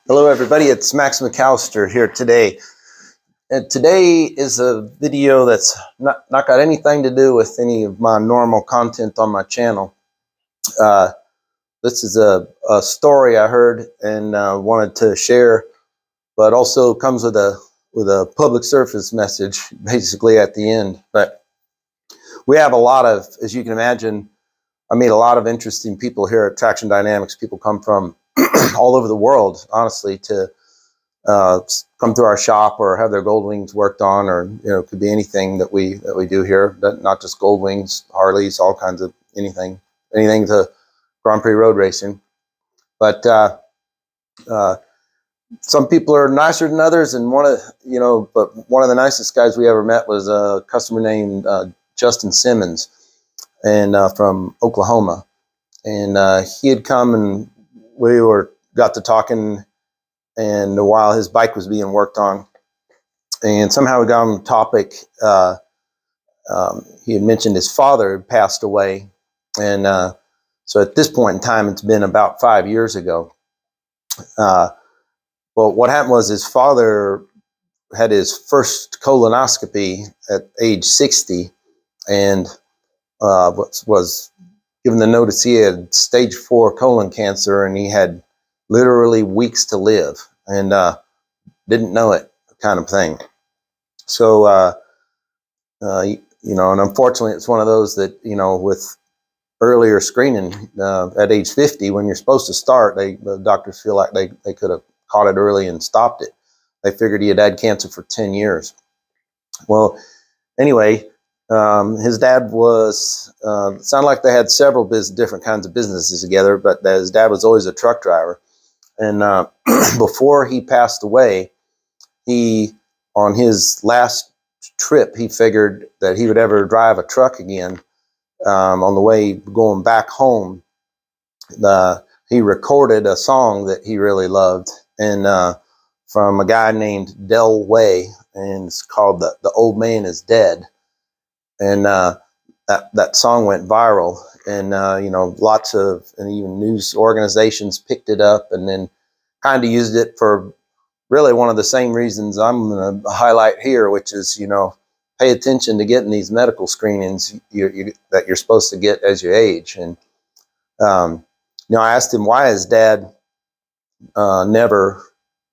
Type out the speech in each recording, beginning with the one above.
Hello everybody, it's Max McAllister here today. And today is a video that's not got anything to do with any of my normal content on my channel. This is a story I heard and wanted to share, but also comes with a public service message basically at the end. But we have a lot of, as you can imagine, I meet a lot of interesting people here at Traction Dynamics. People come from all over the world, honestly, to come through our shop or have their gold wings worked on, or it could be anything that we do here. Not just gold wings, Harleys, all kinds of anything to Grand Prix road racing. But some people are nicer than others, and one of the nicest guys we ever met was a customer named Justin Simmons, and from Oklahoma, and he had come and we got to talking, and while his bike was being worked on, and somehow we got on the topic. He had mentioned his father had passed away, and so at this point in time, it's been about 5 years ago. But what happened was his father had his first colonoscopy at age 60, and was given the notice he had stage 4 colon cancer, and he had literally weeks to live, and didn't know it, kind of thing. So, and unfortunately, it's one of those that, with earlier screening at age 50, when you're supposed to start, the doctors feel like they could have caught it early and stopped it. They figured he had had cancer for 10 years. Well, anyway, his dad was, sounded like they had several different kinds of businesses together, but his dad was always a truck driver. And before he passed away, on his last trip, he figured that he would ever drive a truck again. On the way going back home, he recorded a song that he really loved, and from a guy named Delvin, and it's called "The Old Man Is Dead." And that song went viral, and lots of, and even news organizations picked it up, and then kind of used it for really one of the same reasons I'm going to highlight here, which is pay attention to getting these medical screenings that you're supposed to get as you age. And I asked him why his dad never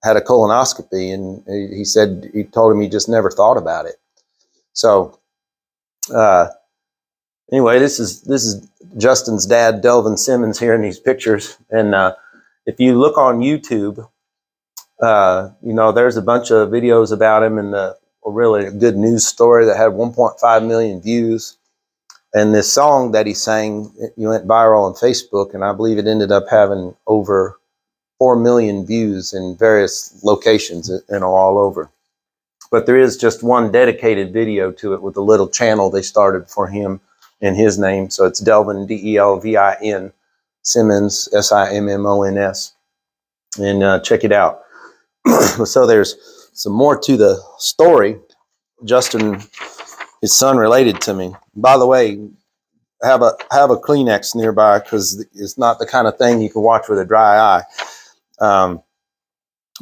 had a colonoscopy, and he told him he just never thought about it. So anyway, this is Justin's dad, Delvin Simmons, here in these pictures. And if you look on YouTube, there's a bunch of videos about him, and a really good news story that had 1.5 million views. And this song that he sang, it went viral on Facebook, and I believe it ended up having over 4 million views in various locations, all over. But there is just one dedicated video to it with a little channel they started for him in his name. So it's Delvin, D-E-L-V-I-N, Simmons, S-I-M-M-O-N-S. And check it out. So there's some more to the story. Justin, his son, related to me. By the way, have a Kleenex nearby, because it's not the kind of thing you can watch with a dry eye.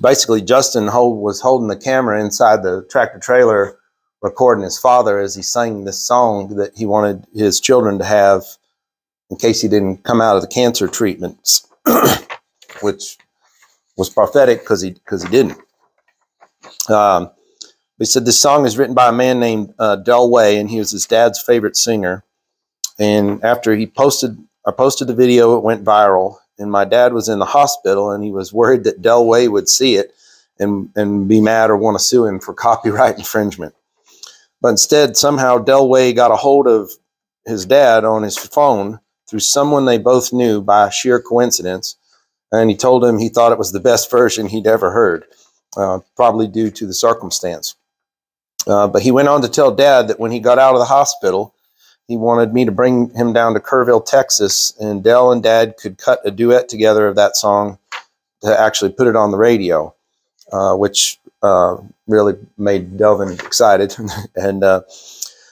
Basically, Justin was holding the camera inside the tractor trailer, recording his father as he sang this song that he wanted his children to have in case he didn't come out of the cancer treatments, which was prophetic because he didn't. He said this song is written by a man named Delway, and he was his dad's favorite singer. And after I posted the video, it went viral. And my dad was in the hospital, and he was worried that Delway would see it and be mad or want to sue him for copyright infringement. But instead, somehow Delway got a hold of his dad on his phone through someone they both knew by sheer coincidence. And he told him he thought it was the best version he'd ever heard, probably due to the circumstance. But he went on to tell Dad that when he got out of the hospital, he wanted me to bring him down to Kerrville, Texas, and Del and Dad could cut a duet together of that song to actually put it on the radio, which really made Delvin excited. And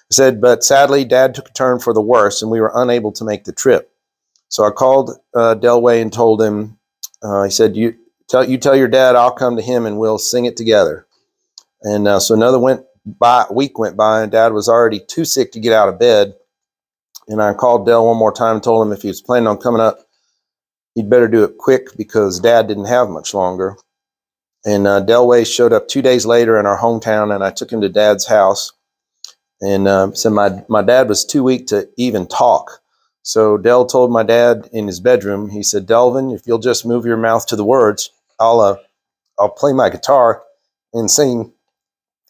said, but sadly, Dad took a turn for the worse, and we were unable to make the trip. So I called Delway and told him, he said, You tell your dad I'll come to him and we'll sing it together. And so another week went by, and Dad was already too sick to get out of bed. And I called Dell one more time and told him if he was planning on coming up, he'd better do it quick because Dad didn't have much longer. And Delway showed up 2 days later in our hometown, and I took him to Dad's house. And so my dad was too weak to even talk. So Dell told my dad in his bedroom, he said, "Delvin, if you'll just move your mouth to the words, I'll play my guitar and sing,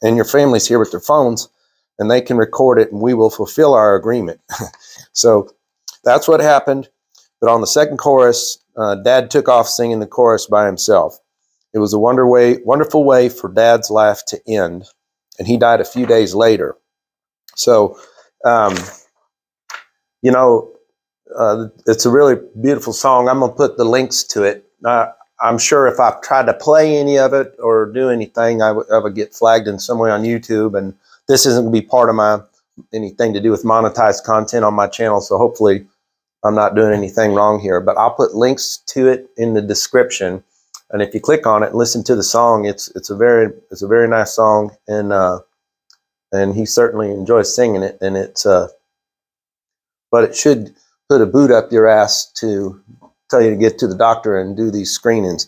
and your family's here with their phones, and they can record it, and we will fulfill our agreement." So that's what happened. But on the second chorus, Dad took off singing the chorus by himself. It was a wonderful way for Dad's life to end, and he died a few days later. So, you know, it's a really beautiful song. I'm going to put the links to it. I'm sure if I tried to play any of it or do anything, I would get flagged in some way on YouTube. And this isn't going to be part of anything to do with monetized content on my channel. So hopefully I'm not doing anything wrong here. But I'll put links to it in the description. And if you click on it and listen to the song, it's a very nice song. And he certainly enjoys singing it. And but it should put a boot up your ass to tell you to get to the doctor and do these screenings.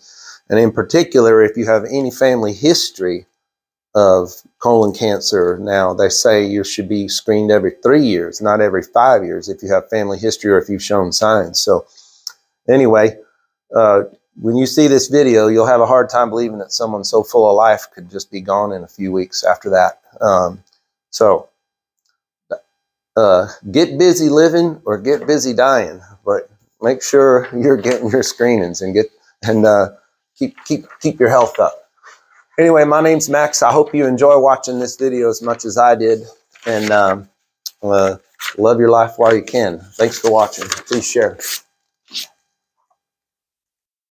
And in particular, if you have any family history of colon cancer, now they say you should be screened every 3 years, not every 5 years, if you have family history or if you've shown signs. So anyway, when you see this video, you'll have a hard time believing that someone so full of life could just be gone in a few weeks after that. Get busy living or get busy dying, but make sure you're getting your screenings and keep your health up. Anyway, my name's Max. I hope you enjoy watching this video as much as I did, and love your life while you can. Thanks for watching. Please share.